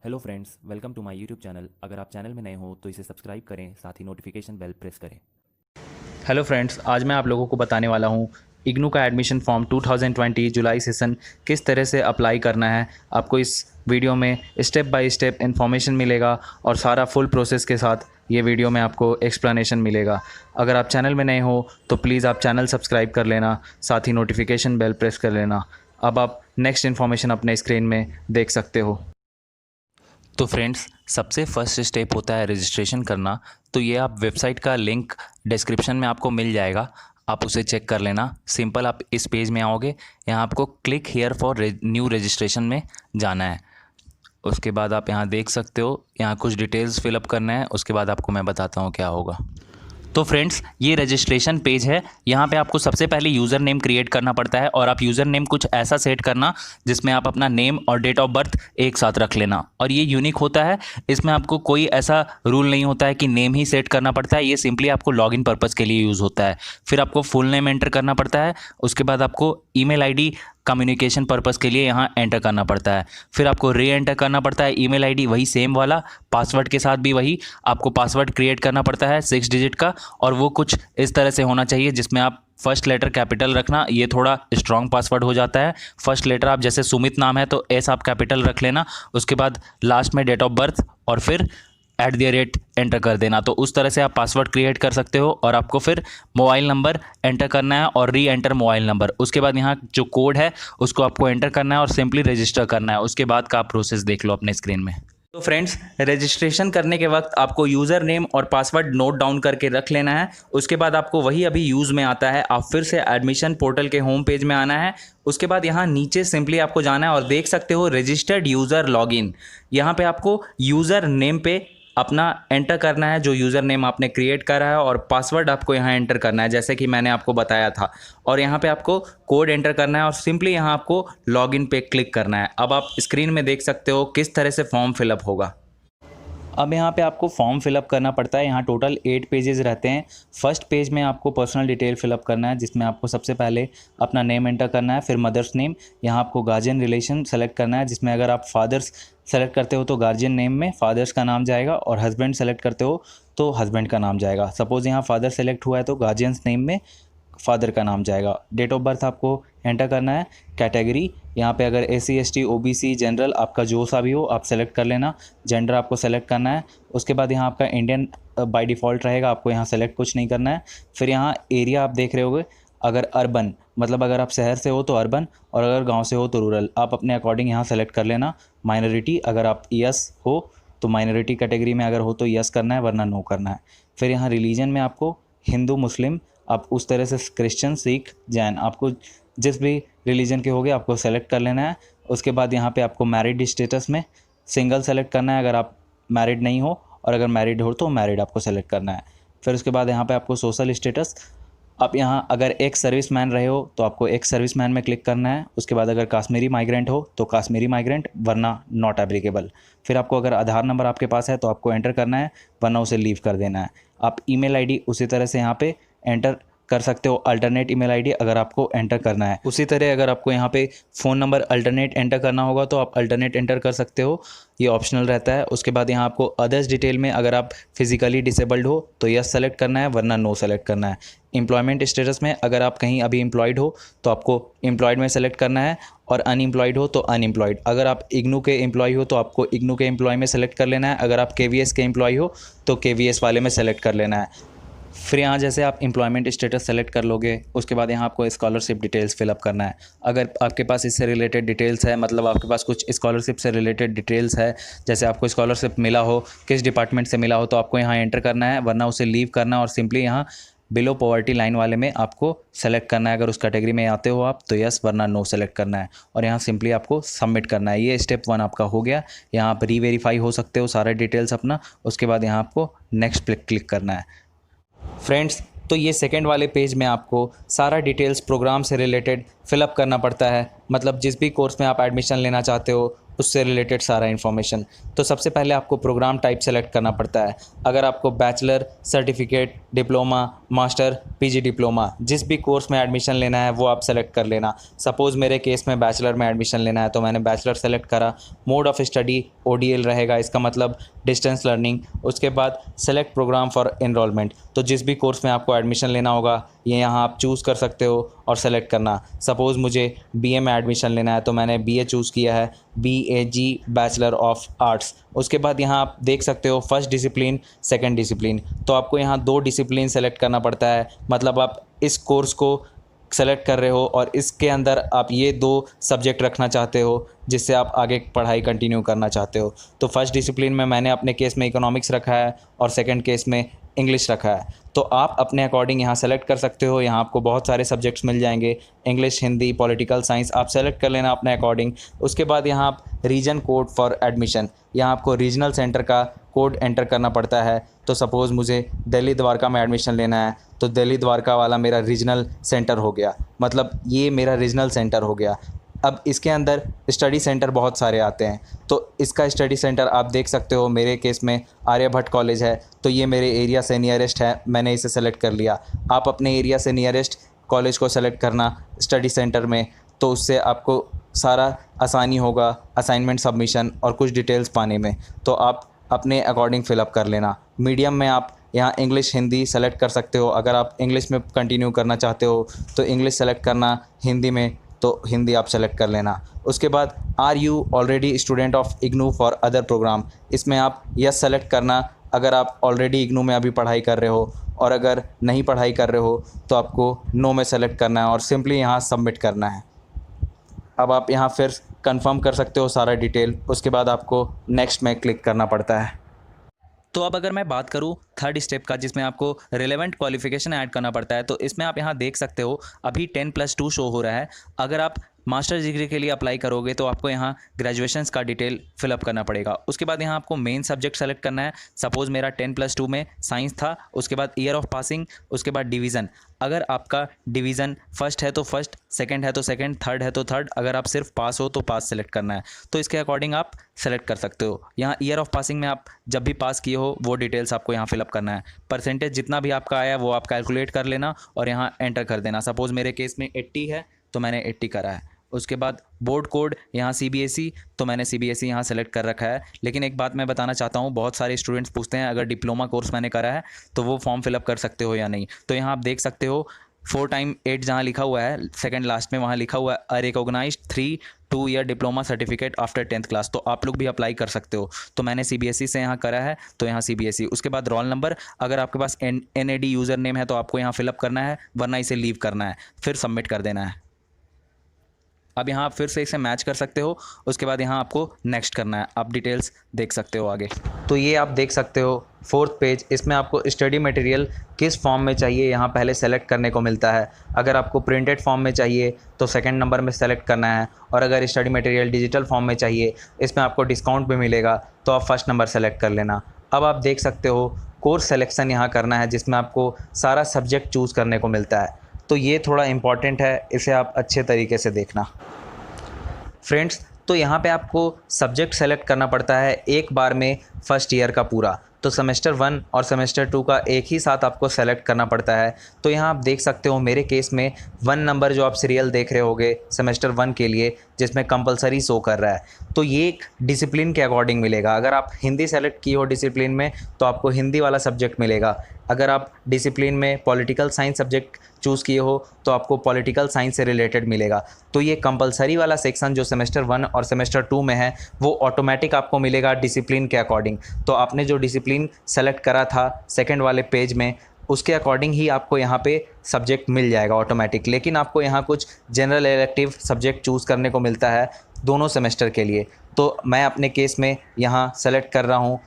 Hello friends, welcome to my YouTube channel. अगर आप channel में नए हो तो इसे सब्सक्राइब करें, साथ ही नोटिफिकेशन बेल प्रेस करें। हेलो फ्रेंड्स, आज मैं आप लोगों को बताने वाला हूँ इग्नू का एडमिशन फॉर्म 2020 जुलाई सेशन किस तरह से अप्लाई करना है। आपको इस वीडियो में स्टेप बाय स्टेप इन्फॉर्मेशन मिलेगा और सारा फुल प्रोसेस के साथ ये वीडियो में आपको एक्सप्लेनेशन मिलेगा। अगर आप चैनल में नए हो तो प्लीज़ आप चैनल सब्सक्राइब कर लेना, साथ ही नोटिफिकेशन बेल प्रेस कर लेना। अब आप नेक्स्ट इन्फॉर्मेशन अपने स्क्रीन में देख सकते हो। तो फ्रेंड्स, सबसे फर्स्ट स्टेप होता है रजिस्ट्रेशन करना। तो ये आप वेबसाइट का लिंक डिस्क्रिप्शन में आपको मिल जाएगा, आप उसे चेक कर लेना। सिंपल आप इस पेज में आओगे, यहाँ आपको click here for new registration में जाना है। उसके बाद आप यहाँ देख सकते हो, यहाँ कुछ डिटेल्स फिलअप करना है। उसके बाद आपको मैं बताता हूँ क्या होगा। तो फ्रेंड्स, ये रजिस्ट्रेशन पेज है। यहाँ पे आपको सबसे पहले यूज़र नेम क्रिएट करना पड़ता है और आप यूज़र नेम कुछ ऐसा सेट करना जिसमें आप अपना नेम और डेट ऑफ बर्थ एक साथ रख लेना। और ये यूनिक होता है, इसमें आपको कोई ऐसा रूल नहीं होता है कि नेम ही सेट करना पड़ता है। ये सिंपली आपको लॉगिन पर्पज़ के लिए यूज़ होता है। फिर आपको फुल नेम एंटर करना पड़ता है। उसके बाद आपको ईमेल आईडी कम्युनिकेशन पर्पज़ के लिए यहाँ एंटर करना पड़ता है। फिर आपको री एंटर करना पड़ता है ईमेल आईडी, वही सेम वाला। पासवर्ड के साथ भी वही आपको पासवर्ड क्रिएट करना पड़ता है 6 डिजिट का, और वो कुछ इस तरह से होना चाहिए जिसमें आप फर्स्ट लेटर कैपिटल रखना। ये थोड़ा स्ट्रॉन्ग पासवर्ड हो जाता है। फर्स्ट लेटर आप जैसे सुमित नाम है तो एस आप कैपिटल रख लेना। उसके बाद लास्ट में डेट ऑफ बर्थ और फिर @ एंटर कर देना। तो उस तरह से आप पासवर्ड क्रिएट कर सकते हो। और आपको फिर मोबाइल नंबर एंटर करना है और री एंटर मोबाइल नंबर। उसके बाद यहाँ जो कोड है उसको आपको एंटर करना है और सिंपली रजिस्टर करना है। उसके बाद का आप प्रोसेस देख लो अपने स्क्रीन में। तो फ्रेंड्स, रजिस्ट्रेशन करने के वक्त आपको यूज़र नेम और पासवर्ड नोट डाउन करके रख लेना है। उसके बाद आपको वही अभी यूज़ में आता है, आप फिर से एडमिशन पोर्टल के होम पेज में आना है। उसके बाद यहाँ नीचे सिंपली आपको जाना है और देख सकते हो रजिस्टर्ड यूज़र लॉगिन। यहाँ पे आपको यूज़र नेम पे अपना एंटर करना है, जो यूज़र नेम आपने क्रिएट करा है, और पासवर्ड आपको यहाँ एंटर करना है जैसे कि मैंने आपको बताया था। और यहाँ पे आपको कोड एंटर करना है और सिंपली यहाँ आपको लॉगिन पे क्लिक करना है। अब आप स्क्रीन में देख सकते हो किस तरह से फॉर्म फिलअप होगा। अब यहाँ पे आपको फॉर्म फिलअप करना पड़ता है। यहाँ टोटल 8 पेजेस रहते हैं। फर्स्ट पेज में आपको पर्सनल डिटेल फिलअप करना है, जिसमें आपको सबसे पहले अपना नेम एंटर करना है, फिर मदर्स नेम। यहाँ आपको गार्जियन रिलेशन सेलेक्ट करना है, जिसमें अगर आप फादर्स सेलेक्ट करते हो तो गार्जियन नेम में फादर्स का नाम जाएगा, और हस्बैंड सेलेक्ट करते हो तो हस्बैंड का नाम जाएगा। सपोज़ यहाँ फादर सेलेक्ट हुआ है तो गार्जियंस नेम में फादर का नाम जाएगा। डेट ऑफ बर्थ आपको एंटर करना है। कैटेगरी यहाँ पे अगर SC ST OBC जनरल आपका जो सा भी हो आप सेलेक्ट कर लेना। जेंडर आपको सेलेक्ट करना है। उसके बाद यहाँ आपका इंडियन बाय डिफ़ॉल्ट रहेगा, आपको यहाँ सेलेक्ट कुछ नहीं करना है। फिर यहाँ एरिया आप देख रहे होगे, अगर अर्बन मतलब अगर आप शहर से हो तो अर्बन, और अगर गाँव से हो तो रूरल, आप अपने अकॉर्डिंग यहाँ सेलेक्ट कर लेना। माइनॉरिटी अगर आप यस हो तो माइनॉरिटी कैटेगरी में अगर हो तो यस करना है, वरना नो करना है। फिर यहाँ रिलीजन में आपको हिंदू मुस्लिम, आप उस तरह से क्रिश्चियन सिख जैन, आपको जिस भी रिलीजन के होगे आपको सेलेक्ट कर लेना है। उसके बाद यहाँ पे आपको मैरिड स्टेटस में सिंगल सेलेक्ट करना है अगर आप मैरिड नहीं हो, और अगर मैरिड हो तो मैरिड आपको सेलेक्ट करना है। फिर उसके बाद यहाँ पे आपको सोशल स्टेटस, आप यहाँ अगर एक सर्विसमैन रहे हो तो आपको एक सर्विसमैन में क्लिक करना है। उसके बाद अगर काश्मीरी माइग्रेंट हो तो काश्मीरी माइग्रेंट, वरना नॉट एप्लीकेबल। फिर आपको अगर आधार नंबर आपके पास है तो आपको एंटर करना है, वरना उसे लीव कर देना है। आप ईमेल आईडी उसी तरह से यहाँ पे एंटर कर सकते हो, अल्टरनेट ईमेल आईडी अगर आपको एंटर करना है। उसी तरह अगर आपको यहाँ पे फ़ोन नंबर अल्टरनेट एंटर करना होगा तो आप अल्टरनेट एंटर कर सकते हो, ये ऑप्शनल रहता है। उसके बाद यहाँ आपको अदर्स डिटेल में अगर आप फिजिकली डिसेबल्ड हो तो यस सेलेक्ट करना है, वरना नो सेलेक्ट करना है। एम्प्लॉयमेंट स्टेटस में अगर आप कहीं अभी एम्प्लॉयड हो तो आपको एम्प्लॉयड में सेलेक्ट करना है, और अनएम्प्लॉयड हो तो अनएम्प्लॉयड। अगर आप इग्नू के एम्प्लॉय हो तो आपको इग्नू के एम्प्लॉय में सेलेक्ट कर लेना है। अगर आप KVS के एम्प्लॉय हो तो KVS वाले में सेलेक्ट कर लेना है। फिर यहाँ जैसे आप एम्प्लॉयमेंट स्टेटस सेलेक्ट कर लोगे, उसके बाद यहाँ आपको स्कॉलरशिप डिटेल्स फिलअप करना है। अगर आपके पास इससे रिलेटेड डिटेल्स है, मतलब आपके पास कुछ स्कॉलरशिप से रिलेटेड डिटेल्स है, जैसे आपको स्कॉलरशिप मिला हो, किस डिपार्टमेंट से मिला हो, तो आपको यहाँ एंटर करना है, वरना उसे लीव करना है। और सिंपली यहाँ बिलो पॉवर्टी लाइन वाले में आपको सेलेक्ट करना है। अगर उस कैटेगरी में आते हो आप तो यस, वरना नो सेलेक्ट करना है, और यहाँ सिंपली आपको सबमिट करना है। ये स्टेप 1 आपका हो गया। यहाँ आप रीवेरीफाई हो सकते हो सारे डिटेल्स अपना। उसके बाद यहाँ आपको नेक्स्ट पे क्लिक करना है। फ्रेंड्स, तो ये सेकंड वाले पेज में आपको सारा डिटेल्स प्रोग्राम से रिलेटेड फिलअप करना पड़ता है। मतलब जिस भी कोर्स में आप एडमिशन लेना चाहते हो उससे रिलेटेड सारा इन्फॉर्मेशन। तो सबसे पहले आपको प्रोग्राम टाइप सेलेक्ट करना पड़ता है। अगर आपको bachelor, certificate, diploma, master, PG diploma जिस भी कोर्स में एडमिशन लेना है वो आप सेलेक्ट कर लेना। सपोज़ मेरे केस में बैचलर में एडमिशन लेना है तो मैंने बैचलर सेलेक्ट करा। मोड ऑफ स्टडी ODL रहेगा, इसका मतलब डिस्टेंस लर्निंग। उसके बाद सेलेक्ट प्रोग्राम फॉर एनरोलमेंट, तो जिस भी कोर्स में आपको एडमिशन लेना होगा ये यहाँ आप चूज़ कर सकते हो और सेलेक्ट करना। सपोज़ मुझे BA में एडमिशन लेना है तो मैंने BA चूज़ किया है, BAG बैचलर ऑफ आर्ट्स। उसके बाद यहाँ आप देख सकते हो फर्स्ट डिसिप्लिन, सेकंड डिसिप्लिन, तो आपको यहाँ 2 डिसिप्लिन सेलेक्ट करना पड़ता है। मतलब आप इस कोर्स को सेलेक्ट कर रहे हो और इसके अंदर आप ये 2 सब्जेक्ट रखना चाहते हो जिससे आप आगे पढ़ाई कंटिन्यू करना चाहते हो। तो फर्स्ट डिसिप्लिन में मैंने अपने केस में इकोनॉमिक्स रखा है और सेकंड केस में इंग्लिश रखा है। तो आप अपने अकॉर्डिंग यहाँ सेलेक्ट कर सकते हो। यहाँ आपको बहुत सारे सब्जेक्ट्स मिल जाएंगे, इंग्लिश, हिंदी, पॉलिटिकल साइंस, आप सेलेक्ट कर लेना अपने अकॉर्डिंग। उसके बाद यहाँ आप रीजन कोड फॉर एडमिशन, यहाँ आपको रीजनल सेंटर का कोड एंटर करना पड़ता है। तो सपोज़ मुझे दिल्ली द्वारका में एडमिशन लेना है तो दिल्ली द्वारका वाला मेरा रीजनल सेंटर हो गया, मतलब ये मेरा रीजनल सेंटर हो गया। अब इसके अंदर स्टडी सेंटर बहुत सारे आते हैं, तो इसका स्टडी सेंटर आप देख सकते हो। मेरे केस में आर्यभट्ट कॉलेज है तो ये मेरे एरिया से नियरेस्ट है, मैंने इसे सेलेक्ट कर लिया। आप अपने एरिया से नियरेस्ट कॉलेज को सेलेक्ट करना स्टडी सेंटर में, तो उससे आपको सारा आसानी होगा असाइनमेंट सबमिशन और कुछ डिटेल्स पाने में। तो आप अपने अकॉर्डिंग फ़िलअप कर लेना। मीडियम में आप यहाँ इंग्लिश, हिंदी सेलेक्ट कर सकते हो। अगर आप इंग्लिश में कंटिन्यू करना चाहते हो तो इंग्लिश सेलेक्ट करना, हिंदी में तो हिंदी आप सेलेक्ट कर लेना। उसके बाद are you already student of IGNOU for other program, इसमें आप यस सेलेक्ट करना अगर आप ऑलरेडी इग्नू में अभी पढ़ाई कर रहे हो, और अगर नहीं पढ़ाई कर रहे हो तो आपको नो में सेलेक्ट करना है और सिंपली यहाँ सबमिट करना है। अब आप यहाँ फिर कंफर्म कर सकते हो सारा डिटेल। उसके बाद आपको नेक्स्ट में क्लिक करना पड़ता है। तो अब अगर मैं बात करूँ थर्ड स्टेप का, जिसमें आपको रिलेवेंट क्वालिफिकेशन ऐड करना पड़ता है, तो इसमें आप यहाँ देख सकते हो अभी 10+2 शो हो रहा है। अगर आप मास्टर डिग्री के लिए अप्लाई करोगे तो आपको यहाँ ग्रेजुएशंस का डिटेल फिलअप करना पड़ेगा। उसके बाद यहाँ आपको मेन सब्जेक्ट सेलेक्ट करना है। सपोज़ मेरा 10+2 में साइंस था, उसके बाद ईयर ऑफ पासिंग, उसके बाद डिवीज़न। अगर आपका डिवीज़न फर्स्ट है तो फर्स्ट, सेकंड है तो सेकंड, थर्ड है तो थर्ड, अगर आप सिर्फ पास हो तो पास सेलेक्ट करना है। तो इसके अकॉर्डिंग आप सेलेक्ट कर सकते हो। यहाँ ईयर ऑफ पासिंग में आप जब भी पास किए हो वो डिटेल्स आपको यहाँ फिलअप करना है। परसेंटेज जितना भी आपका आया वो आप कैलकुलेट कर लेना और यहाँ एंटर कर देना। सपोज़ मेरे केस में 80 है तो मैंने 80 करा है। उसके बाद बोर्ड कोड यहाँ CBSE, तो मैंने CBSE यहाँ सेलेक्ट कर रखा है। लेकिन एक बात मैं बताना चाहता हूँ, बहुत सारे स्टूडेंट्स पूछते हैं अगर डिप्लोमा कोर्स मैंने करा है तो वो फॉर्म फिलअप कर सकते हो या नहीं। तो यहाँ आप देख सकते हो 4x8 जहाँ लिखा हुआ है सेकंड लास्ट में, वहाँ लिखा हुआ है a recognised 3-2 year diploma certificate after 10th class. तो आप लोग भी अप्लाई कर सकते हो। तो मैंने CBSE से यहाँ करा है तो यहाँ CBSE। उसके बाद रोल नंबर, अगर आपके पास NAD यूज़र नेम है तो आपको यहाँ फिलअप करना है, वरना इसे लीव करना है, फिर सबमिट कर देना है। अब यहाँ आप फिर से इसे मैच कर सकते हो। उसके बाद यहाँ आपको नेक्स्ट करना है, आप डिटेल्स देख सकते हो आगे। तो ये आप देख सकते हो 4th पेज, इसमें आपको स्टडी मटेरियल किस फॉर्म में चाहिए यहाँ पहले सेलेक्ट करने को मिलता है। अगर आपको प्रिंटेड फॉर्म में चाहिए तो सेकंड नंबर में सेलेक्ट करना है, और अगर स्टडी मटेरियल डिजिटल फॉर्म में चाहिए, इसमें आपको डिस्काउंट भी मिलेगा, तो आप फर्स्ट नंबर सेलेक्ट कर लेना। अब आप देख सकते हो कोर्स सेलेक्शन यहाँ करना है, जिसमें आपको सारा सब्जेक्ट चूज़ करने को मिलता है। तो ये थोड़ा इम्पॉर्टेंट है, इसे आप अच्छे तरीके से देखना फ्रेंड्स। तो यहाँ पे आपको सब्जेक्ट सेलेक्ट करना पड़ता है एक बार में फर्स्ट ईयर का पूरा। तो सेमेस्टर 1 और सेमेस्टर 2 का एक ही साथ आपको सेलेक्ट करना पड़ता है। तो यहाँ आप देख सकते हो मेरे केस में 1 नंबर जो आप सीरियल देख रहे होगे सेमेस्टर 1 के लिए, जिसमें कंपलसरी शो कर रहा है, तो ये एक डिसिप्लिन के अकॉर्डिंग मिलेगा। अगर आप हिंदी सेलेक्ट की हो डिसिप्लिन में तो आपको हिंदी वाला सब्जेक्ट मिलेगा। अगर आप डिसिप्लिन में पॉलिटिकल साइंस सब्जेक्ट चूज़ किए हो तो आपको पॉलिटिकल साइंस से रिलेटेड मिलेगा। तो ये कंपलसरी वाला सेक्शन जो सेमेस्टर 1 और सेमेस्टर 2 में है वो ऑटोमेटिक आपको मिलेगा डिसिप्लिन के अकॉर्डिंग। तो आपने जो डिसिप्लिन सेलेक्ट करा था सेकंड वाले पेज में, उसके अकॉर्डिंग ही आपको यहाँ पे सब्जेक्ट मिल जाएगा ऑटोमेटिक। लेकिन आपको यहाँ कुछ जनरल इलेक्टिव सब्जेक्ट चूज़ करने को मिलता है दोनों सेमेस्टर के लिए। तो मैं अपने केस में यहाँ सेलेक्ट कर रहा हूँ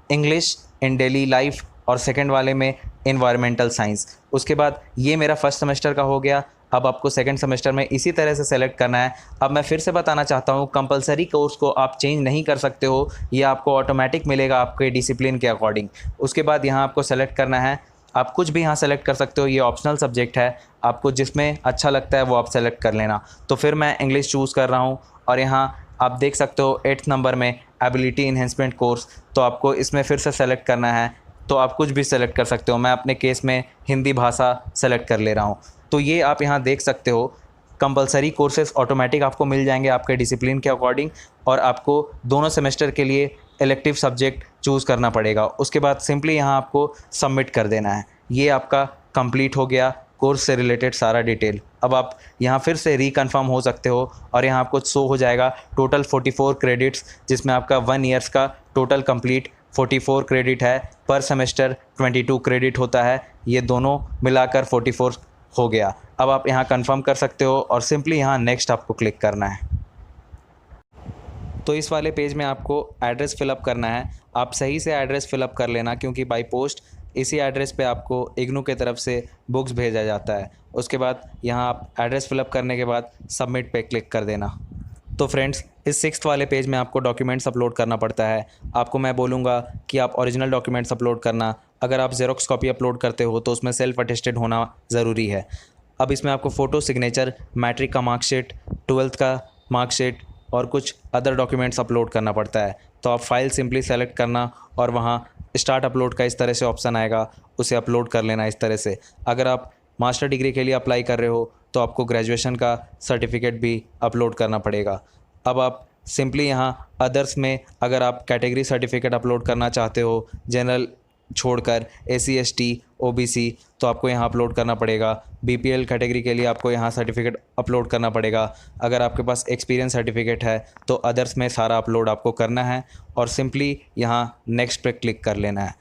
इंग्लिश इन डेली लाइफ, और सेकंड वाले में एनवायरमेंटल साइंस। उसके बाद ये मेरा फर्स्ट सेमेस्टर का हो गया। अब आपको सेकंड सेमेस्टर में इसी तरह से सेलेक्ट करना है। अब मैं फिर से बताना चाहता हूँ, कंपलसरी कोर्स को आप चेंज नहीं कर सकते हो, ये आपको ऑटोमेटिक मिलेगा आपके डिसिप्लिन के अकॉर्डिंग। उसके बाद यहाँ आपको सेलेक्ट करना है, आप कुछ भी यहाँ सेलेक्ट कर सकते हो, ये ऑप्शनल सब्जेक्ट है, आपको जिसमें अच्छा लगता है वो आप सेलेक्ट कर लेना। तो फिर मैं इंग्लिश चूज़ कर रहा हूँ और यहाँ आप देख सकते हो 8th नंबर में एबिलिटी इन्हेंसमेंट कोर्स, तो आपको इसमें फिर से सेलेक्ट करना है। तो आप कुछ भी सेलेक्ट कर सकते हो, मैं अपने केस में हिंदी भाषा सेलेक्ट कर ले रहा हूँ। तो ये आप यहाँ देख सकते हो कंपलसरी कोर्सेज़ ऑटोमेटिक आपको मिल जाएंगे आपके डिसिप्लिन के अकॉर्डिंग, और आपको दोनों सेमेस्टर के लिए इलेक्टिव सब्जेक्ट चूज़ करना पड़ेगा। उसके बाद सिंपली यहाँ आपको सबमिट कर देना है। ये आपका कंप्लीट हो गया कोर्स से रिलेटेड सारा डिटेल। अब आप यहाँ फिर से रिकन्फर्म हो सकते हो और यहाँ आपको शो हो जाएगा टोटल 44 क्रेडिट्स, जिसमें आपका 1 ईयर्स का टोटल कंप्लीट 44 क्रेडिट है। पर सेमेस्टर 22 क्रेडिट होता है, ये दोनों मिलाकर 44 हो गया। अब आप यहाँ कंफर्म कर सकते हो और सिंपली यहाँ नेक्स्ट आपको क्लिक करना है। तो इस वाले पेज में आपको एड्रेस फिलअप करना है। आप सही से एड्रेस फिलअप कर लेना, क्योंकि बाय पोस्ट इसी एड्रेस पे आपको इग्नू के तरफ से बुक्स भेजा जाता है। उसके बाद यहाँ आप एड्रेस फिलअप करने के बाद सबमिट पे क्लिक कर देना। तो फ्रेंड्स, इस 6th वाले पेज में आपको डॉक्यूमेंट्स अपलोड करना पड़ता है। आपको मैं बोलूँगा कि आप ओरिजिनल डॉक्यूमेंट्स अपलोड करना। अगर आप ज़ेरोक्स कॉपी अपलोड करते हो तो उसमें सेल्फ अटेस्टेड होना ज़रूरी है। अब इसमें आपको फ़ोटो, सिग्नेचर, मैट्रिक का मार्कशीट, 12th का मार्कशीट और कुछ अदर डॉक्यूमेंट्स अपलोड करना पड़ता है। तो आप फाइल सिंपली सेलेक्ट करना और वहाँ स्टार्ट अपलोड का इस तरह से ऑप्शन आएगा, उसे अपलोड कर लेना इस तरह से। अगर आप मास्टर डिग्री के लिए अप्लाई कर रहे हो तो आपको ग्रेजुएशन का सर्टिफिकेट भी अपलोड करना पड़ेगा। अब आप सिंपली यहाँ अदर्स में अगर आप कैटेगरी सर्टिफिकेट अपलोड करना चाहते हो, जनरल छोड़कर SC ST OBC, तो आपको यहाँ अपलोड करना पड़ेगा। BPL कैटेगरी के लिए आपको यहाँ सर्टिफिकेट अपलोड करना पड़ेगा। अगर आपके पास एक्सपीरियंस सर्टिफिकेट है तो अदर्स में सारा अपलोड आपको करना है और सिंपली यहाँ नेक्स्ट पे क्लिक कर लेना है।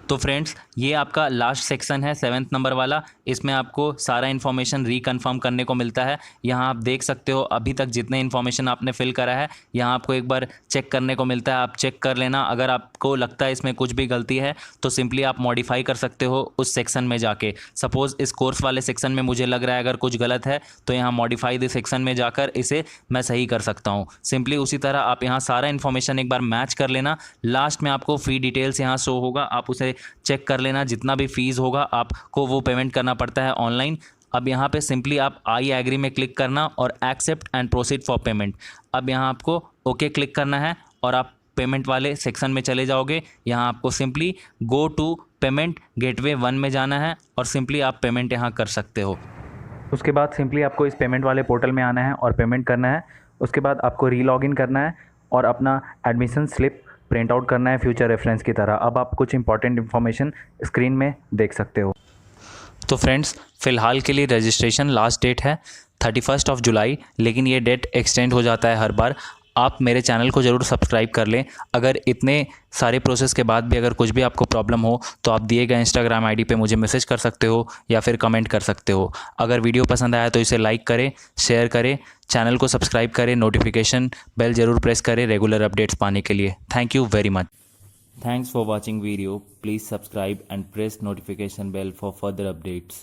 तो फ्रेंड्स, ये आपका लास्ट सेक्शन है 7th नंबर वाला। इसमें आपको सारा इन्फॉर्मेशन रिकन्फर्म करने को मिलता है। यहाँ आप देख सकते हो अभी तक जितने इन्फॉर्मेशन आपने फिल करा है, यहाँ आपको एक बार चेक करने को मिलता है। आप चेक कर लेना। अगर आपको लगता है इसमें कुछ भी गलती है तो सिंपली आप मॉडिफाई कर सकते हो उस सेक्शन में जाके। सपोज़ इस कोर्स वाले सेक्शन में मुझे लग रहा है अगर कुछ गलत है तो यहाँ मॉडिफाई द सेक्शन में जाकर इसे मैं सही कर सकता हूँ। सिंपली उसी तरह आप यहाँ सारा इन्फॉर्मेशन एक बार मैच कर लेना। लास्ट में आपको फ़ी डिटेल्स यहाँ शो होगा, आप उसे चेक कर लेना। जितना भी फीस होगा आपको वो पेमेंट करना पड़ता है ऑनलाइन। अब यहाँ पे सिंपली आप आई एग्री में क्लिक करना और accept and proceed for payment. अब यहाँ आपको ओके क्लिक करना है और आप पेमेंट वाले सेक्शन में चले जाओगे। यहाँ आपको simply go to payment gateway 1 में जाना है और सिंपली आप पेमेंट यहाँ कर सकते हो। उसके बाद सिंपली आपको इस पेमेंट वाले पोर्टल में आना है और पेमेंट करना है। उसके बाद आपको रीलॉगिन करना है और अपना एडमिशन स्लिप प्रिंट आउट करना है फ्यूचर रेफरेंस की तरह। अब आप कुछ इंपॉर्टेंट इन्फॉर्मेशन स्क्रीन में देख सकते हो। तो फ्रेंड्स, फ़िलहाल के लिए रजिस्ट्रेशन लास्ट डेट है 31 ऑफ जुलाई, लेकिन ये डेट एक्सटेंड हो जाता है हर बार। आप मेरे चैनल को ज़रूर सब्सक्राइब कर लें। अगर इतने सारे प्रोसेस के बाद भी अगर कुछ भी आपको प्रॉब्लम हो तो आप दिए गए इंस्टाग्राम आईडी पे मुझे मैसेज कर सकते हो या फिर कमेंट कर सकते हो। अगर वीडियो पसंद आया तो इसे लाइक करें, शेयर करें, चैनल को सब्सक्राइब करें, नोटिफिकेशन बेल ज़रूर प्रेस करें रेगुलर अपडेट्स पाने के लिए। Thank you very much. Thanks for watching video. Please subscribe and press notification bell for further updates.